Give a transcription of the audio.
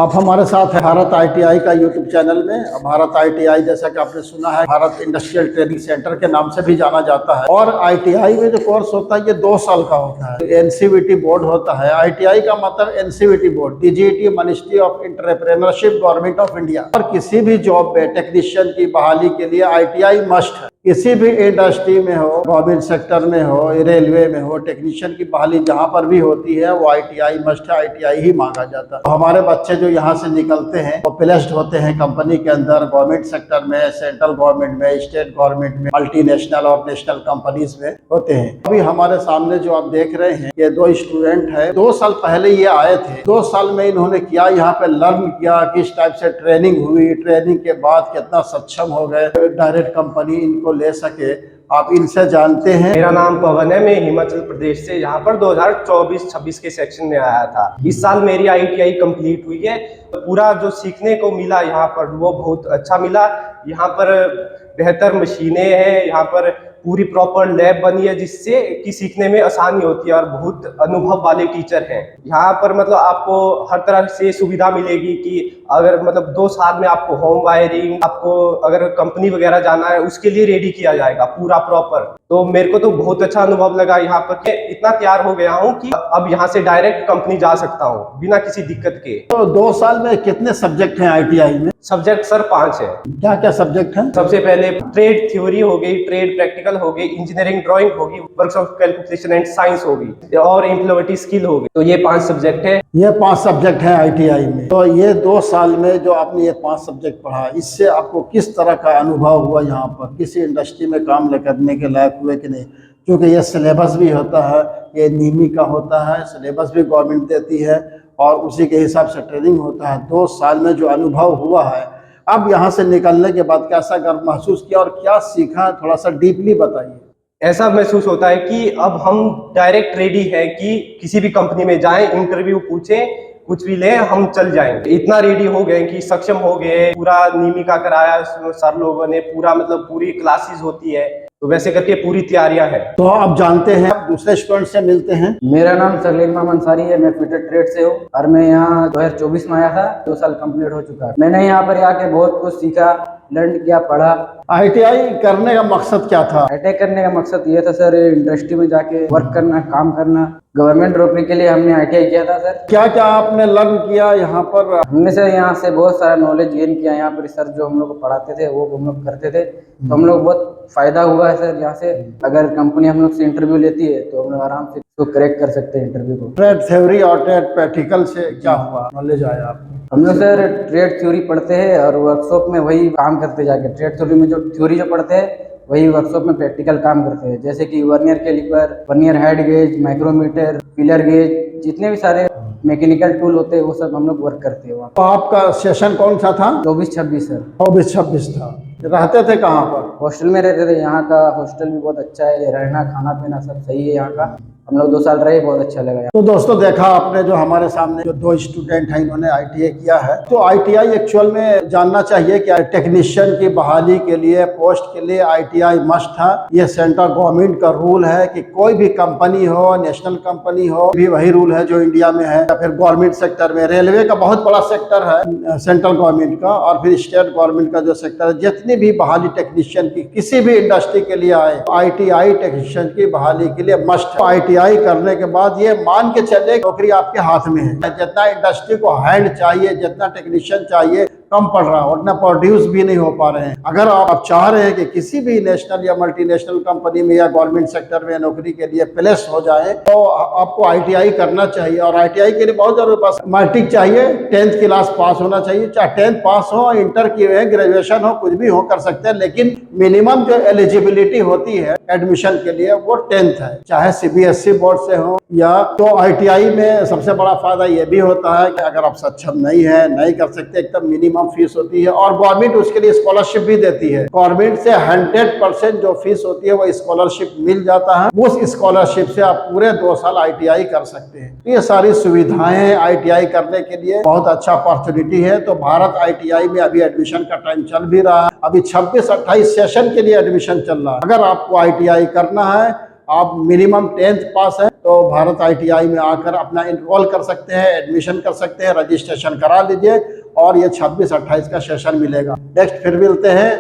आप हमारे साथ है भारत आईटीआई का यूट्यूब चैनल में। भारत आईटीआई जैसा कि आपने सुना है भारत इंडस्ट्रियल ट्रेनिंग सेंटर के नाम से भी जाना जाता है। और आईटीआई में जो कोर्स होता है ये 2 साल का होता है। एनसीवीटी बोर्ड होता है। आईटीआई का मतलब NCVT board, DGT, ministry of entrepreneurship, government of India. और किसी भी जॉब में टेक्नीशियन की बहाली के लिए आईटीआई मस्ट है। किसी भी इंडस्ट्री में हो, गवर्नमेंट सेक्टर में हो, रेलवे में हो, टेक्नीशियन की बहाली जहां पर भी होती है वो आईटीआई मस्ट है, आईटीआई ही मांगा जाता है। हमारे बच्चे जो यहाँ से निकलते हैं वो प्लेस्ड होते हैं कंपनी के अंदर, गवर्नमेंट सेक्टर में, सेंट्रल गवर्नमेंट में, स्टेट गवर्नमेंट में, मल्टीनेशनल और नेशनल कंपनीज में होते हैं। अभी हमारे सामने जो आप देख रहे हैं ये 2 स्टूडेंट है। 2 साल पहले ये आए थे। 2 साल में इन्होंने क्या यहाँ पे लर्न किया, किस टाइप से ट्रेनिंग हुई, ट्रेनिंग के बाद कितना सक्षम हो गए, डायरेक्ट कंपनी इनको ले सके, आप इनसे जानते हैं। मेरा नाम पवन है, मैं हिमाचल प्रदेश से यहाँ पर 2024-26 के सेक्शन में आया था। इस साल मेरी आईटीआई कंप्लीट हुई है। पूरा जो सीखने को मिला यहाँ पर वो बहुत अच्छा मिला। यहाँ पर बेहतर मशीनें हैं, यहाँ पर पूरी प्रॉपर लैब बनी है जिससे कि सीखने में आसानी होती है और बहुत अनुभव वाले टीचर हैं। यहाँ पर मतलब आपको हर तरह से सुविधा मिलेगी कि अगर मतलब 2 साल में आपको होम वायरिंग, आपको अगर कंपनी वगैरह जाना है उसके लिए रेडी किया जाएगा पूरा प्रॉपर। तो मेरे को तो बहुत अच्छा अनुभव लगा यहाँ पर। मैं इतना तैयार हो गया हूँ कि अब यहाँ से डायरेक्ट कंपनी जा सकता हूँ बिना किसी दिक्कत के। तो 2 साल में कितने सब्जेक्ट हैं आईटीआई में? सब्जेक्ट सर 5 है। क्या क्या सब्जेक्ट हैं? सबसे पहले ट्रेड थ्योरी हो गई, ट्रेड प्रैक्टिकल हो गई, इंजीनियरिंग ड्राइंग होगी, works of calculation and science होगी और एम्प्लॉयबिलिटी स्किल होगी। तो ये 5 सब्जेक्ट है। ये 5 सब्जेक्ट हैं आईटीआई में। तो ये 2 साल में जो आपने ये 5 सब्जेक्ट पढ़ा, इससे आपको किस तरह का अनुभव हुआ? यहाँ पर किसी इंडस्ट्री में काम करने के लायक हुए कि नहीं? क्योंकि ये सिलेबस भी होता है, ये नीमी का होता है, सिलेबस भी गवर्नमेंट देती है और उसी के हिसाब से ट्रेनिंग होता है। 2 साल में जो अनुभव हुआ है, अब यहाँ से निकलने के बाद कैसा गर्व महसूस किया और क्या सीखा, थोड़ा सा डीपली बताइए। ऐसा महसूस होता है कि अब हम डायरेक्ट रेडी है कि किसी भी कंपनी में जाएं, इंटरव्यू पूछें, कुछ भी लें, हम चल जाएंगे। इतना रेडी हो गए कि सक्षम हो गए। पूरा नीमी का कराया सर लोगों ने, पूरा मतलब पूरी क्लासेस होती है, तो वैसे करके पूरी तैयारियां हैं। तो आप जानते हैं, आप दूसरे स्टूडेंट से मिलते हैं। मेरा नाम सलीम इमाम अंसारी है, मैं फिटेड ट्रेड से हूँ और मैं यहाँ 2024 में आया था। 2 साल कंप्लीट हो चुका है। मैंने यहाँ पर आके बहुत कुछ सीखा, लर्न किया, पढ़ा। आईटीआई करने का मकसद क्या था? आईटीआई करने का मकसद ये था सर, इंडस्ट्री में जाके वर्क करना, काम करना। गवर्नमेंट नौकरी के लिए हमने आईटीआई किया था सर। क्या क्या आपने लर्न किया यहाँ पर? हमने सर यहाँ से बहुत सारा नॉलेज गेन किया। यहाँ पर सर जो हम लोग को पढ़ाते थे वो हम लोग करते थे, तो हम लोग बहुत फायदा हुआ है सर। यहाँ से अगर कंपनी हम लोग से इंटरव्यू लेती है तो हम लोग आराम से उसको क्रैक कर सकते हैं इंटरव्यू को। ट्रेड थ्योरी और ट्रेड प्रैक्टिकल से क्या हुआ, नॉलेज आया आपको? हम लोग सर ट्रेड थ्योरी पढ़ते हैं और वर्कशॉप में वही काम करते जाके। ट्रेड थ्योरी में जो थ्योरी जो पढ़ते हैं वही वर्कशॉप में प्रैक्टिकल काम करते हैं, जैसे कि vernier caliper, vernier height gauge, micrometer, feeler gauge, जितने भी सारे मैकेनिकल टूल होते हैं वो सब हम लोग वर्क करते हैं वहाँ। तो आपका सेशन कौन सा था? 24-26 सर। 24-26 था। रहते थे कहाँ पर? हॉस्टल में रहते थे। यहाँ का हॉस्टल भी बहुत अच्छा है, रहना खाना पीना सब सही है यहाँ का। हम लोग 2 साल रहे, बहुत अच्छा लगा। तो दोस्तों देखा आपने जो हमारे सामने जो 2 स्टूडेंट हैं, इन्होंने आईटीआई किया है। तो आईटीआई एक्चुअल में जानना चाहिए कि टेक्नीशियन की बहाली के लिए, पोस्ट के लिए आईटीआई मस्ट है। ये सेंट्रल गवर्नमेंट का रूल है कि कोई भी कंपनी हो, नेशनल कंपनी हो, भी वही रूल है जो इंडिया में है। या फिर गवर्नमेंट सेक्टर में, रेलवे का बहुत बड़ा सेक्टर है सेंट्रल गवर्नमेंट का, और फिर स्टेट गवर्नमेंट का जो सेक्टर है, जितनी भी बहाली टेक्नीशियन की किसी भी इंडस्ट्री के लिए आए, आईटीआई टेक्नीशियन की बहाली के लिए मस्ट है। आईटीआई करने के बाद ये मान के चले नौकरी आपके हाथ में है। जितना इंडस्ट्री को हैंड चाहिए, जितना टेक्नीशियन चाहिए, कम पड़ रहा है, उतना प्रोड्यूस भी नहीं हो पा रहे हैं। अगर आप चाह रहे हैं कि किसी भी नेशनल या मल्टीनेशनल कंपनी में या गवर्नमेंट सेक्टर में नौकरी के लिए प्लेस हो जाए तो आपको आईटीआई करना चाहिए। और आईटीआई के लिए बहुत जरूरी बस मैट्रिक चाहिए, 10th क्लास पास होना चाहिए। चाहे 10th पास हो, इंटर किए हैं, ग्रेजुएशन हो, कुछ भी हो, कर सकते हैं। लेकिन मिनिमम जो एलिजिबिलिटी होती है एडमिशन के लिए वो 10th है, चाहे सीबीएसई बोर्ड से हो या। तो आईटीआई में सबसे बड़ा फायदा ये भी होता है कि अगर आप सक्षम नहीं है, नहीं कर सकते, एकदम मिनिमम फीस होती है और गवर्नमेंट उसके लिए स्कॉलरशिप भी देती है। गवर्नमेंट से 100% जो फीस होती है वो स्कॉलरशिप मिल जाता है। उस स्कॉलरशिप से आप पूरे 2 साल आईटीआई कर सकते हैं। ये सारी सुविधाएं आईटीआई करने के लिए बहुत अच्छा अपॉर्चुनिटी है। तो भारत आईटीआई में अभी एडमिशन का टाइम चल भी रहा है। अभी 26-28 सेशन के लिए एडमिशन चल रहा है। अगर आपको आईटीआई करना है आप मिनिमम 10th पास है तो भारत ITI में आकर अपना इनरोल कर सकते हैं, एडमिशन कर सकते हैं, रजिस्ट्रेशन करा लीजिए और ये 26-28 का सेशन मिलेगा। नेक्स्ट फिर मिलते हैं।